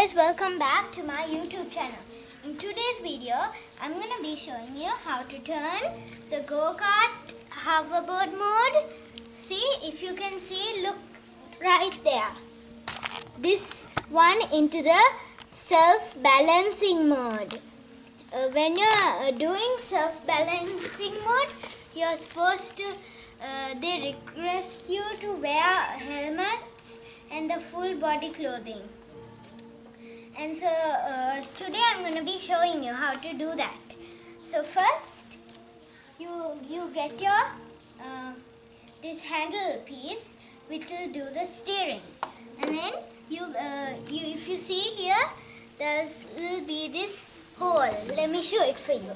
guys, welcome back to my YouTube channel. In today's video, I'm going to be showing you how to turn the go-kart hoverboard mode. See, if you can see, look right there. This one into the self-balancing mode. When you're doing self-balancing mode, you're supposed to, they request you to wear helmets and the full body clothing. And so today I'm going to be showing you how to do that. So first you get your this handle piece which will do the steering, and then you if you see here, there will be this hole. Let me show it for you.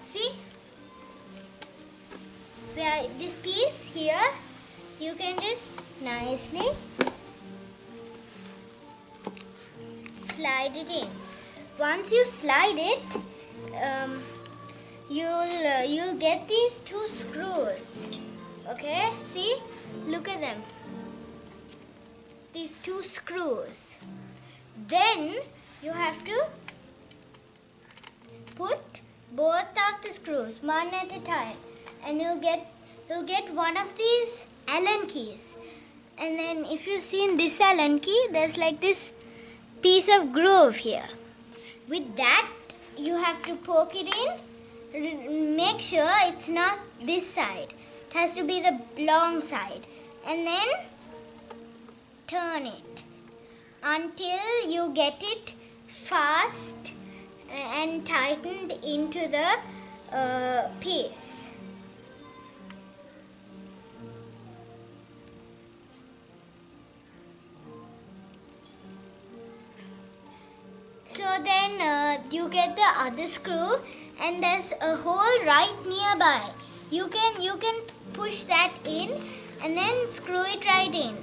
See, where this piece here, you can just nicely slide it in. Once you slide it, you'll get these two screws. Okay, see, look at them. These two screws. Then you have to put both of the screws one at a time, and you'll get one of these Allen keys. And then if you see in this Allen key, there's like this piece of groove here. With that, you have to poke it in. Make sure it's not this side. It has to be the long side. And then turn it until you get it fast and tightened into the piece. So then you get the other screw, and there's a hole right nearby. You can push that in and then screw it right in.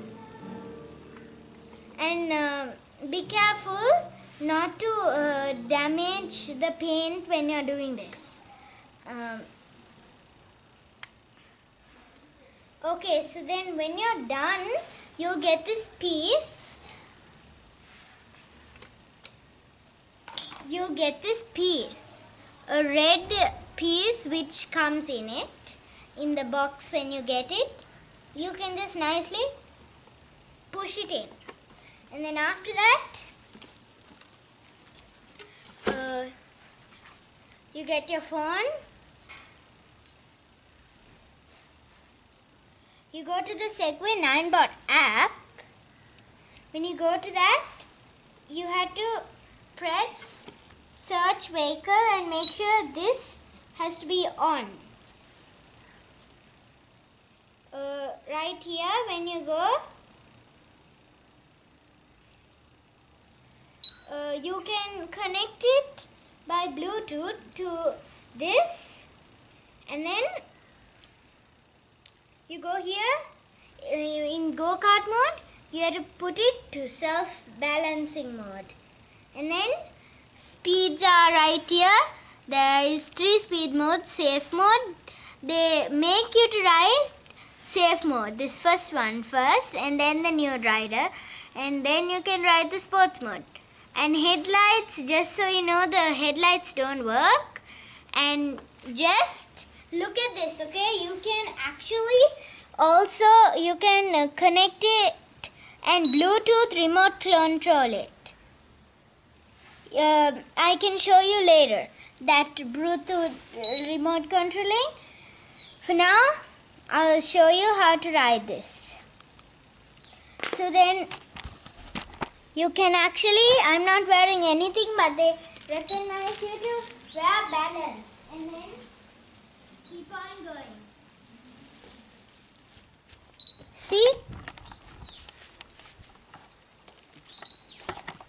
And be careful not to damage the paint when you're doing this. Okay, so then when you're done, you'll get this piece. You get this piece, a red piece which comes in it, in the box. When you get it, you can just nicely push it in. And then after that, you get your phone. You go to the Segway 9bot app. When you go to that, you have to press search vehicle and make sure this has to be on. Right here, when you go, you can connect it by Bluetooth to this, and then you go here in go-kart mode. You have to put it to self-balancing mode, and then speeds are right here. There is 3 speed modes. Safe mode, they make you to ride safe mode, this first one first, and then the new rider, and then you can ride the sports mode. And headlights, just so you know, the headlights don't work. And just look at this, okay? You can actually also, you can connect it and Bluetooth remote control it. I can show you later that Bluetooth remote controlling. For now, I'll show you how to ride this. So then you can actually, I'm not wearing anything, but they recognize you to wear balance, and then keep on going. See?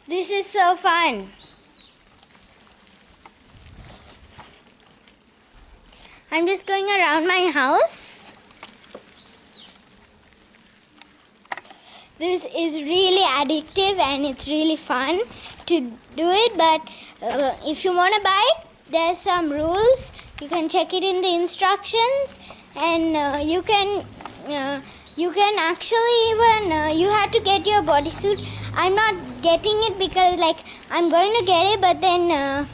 This is so fun. I'm just going around my house. This is really addictive and it's really fun to do it, but if you want to buy it, there's some rules. You can check it in the instructions, and you can You can actually even you have to get your bodysuit. I'm not getting it because like I'm going to get it, but then I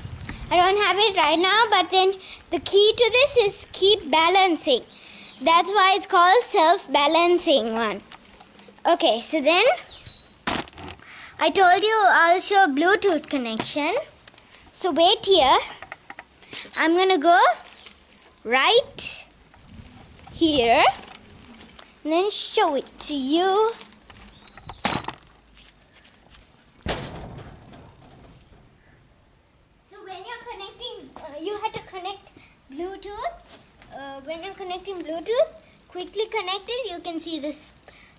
don't have it right now. But then the key to this is keep balancing. That's why it's called self-balancing one. Okay, so then I told you I'll show Bluetooth connection. So wait here. I'm gonna go right here and then show it to you. So when you're connecting, you have to connect Bluetooth. When you're connecting Bluetooth, quickly connect it. You can see this,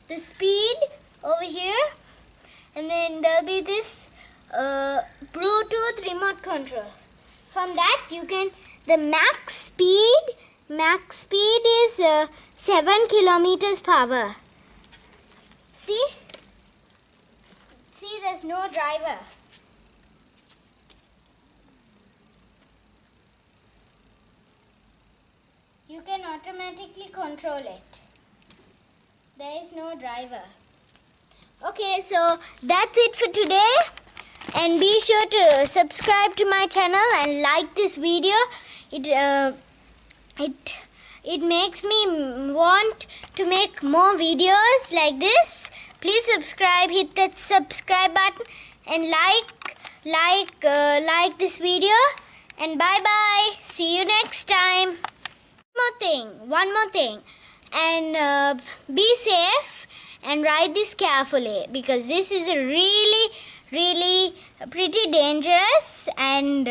the speed over here, and then there'll be this Bluetooth remote control. From that you can, the max speed is 7 kilometers per hour. See there's no driver. You can automatically control it. There is no driver. Okay, so that's it for today. And be sure to subscribe to my channel and like this video. It makes me want to make more videos like this. Please subscribe, hit that subscribe button, and like this video. And bye bye. See you next time. One more thing, and be safe and ride this carefully, because this is a really pretty dangerous. And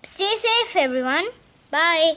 stay safe everyone. Bye.